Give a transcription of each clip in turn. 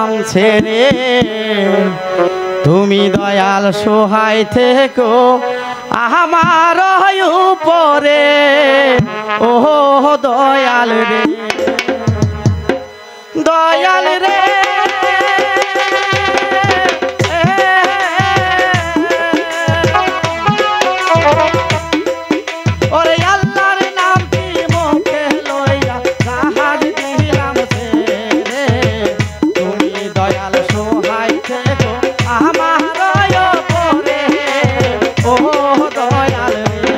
দিলাম ছেড়ে তুমি দয়াল সহায় থেকো আমার উপরে ও দয়াল রে দয়াল রে ওরে আল্লাহর নামটি মুখে লইয়া জাহাজ দিলাম ছেড়ে তুমি দয়াল সহায় থেকো আমার উপরে ও দয়াল রে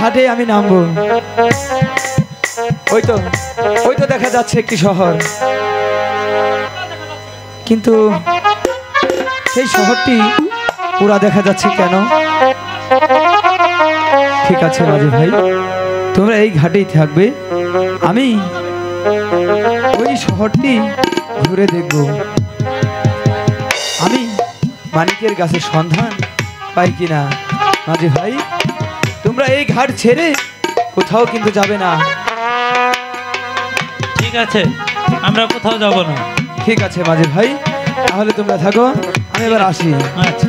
ঘাটে আমি নামবো। ওই তো দেখা যাচ্ছে একটি শহর, কিন্তু সেই শহরটি পুরা দেখা যাচ্ছে কেন? ঠিক আছে মাঝি ভাই, তোমরা এই ঘাটেই থাকবে, আমি ওই শহরটি ঘুরে দেখব। আমি মানিকের গাছের সন্ধান পাই কিনা। মাঝি ভাই, তোমরা এই ঘাট ছেড়ে কোথাও কিন্তু যাবে না। ঠিক আছে, আমরা কোথাও যাব না। ঠিক আছে মাঝি ভাই, তাহলে তোমরা থাকো, আমি এবার আসি। আচ্ছা।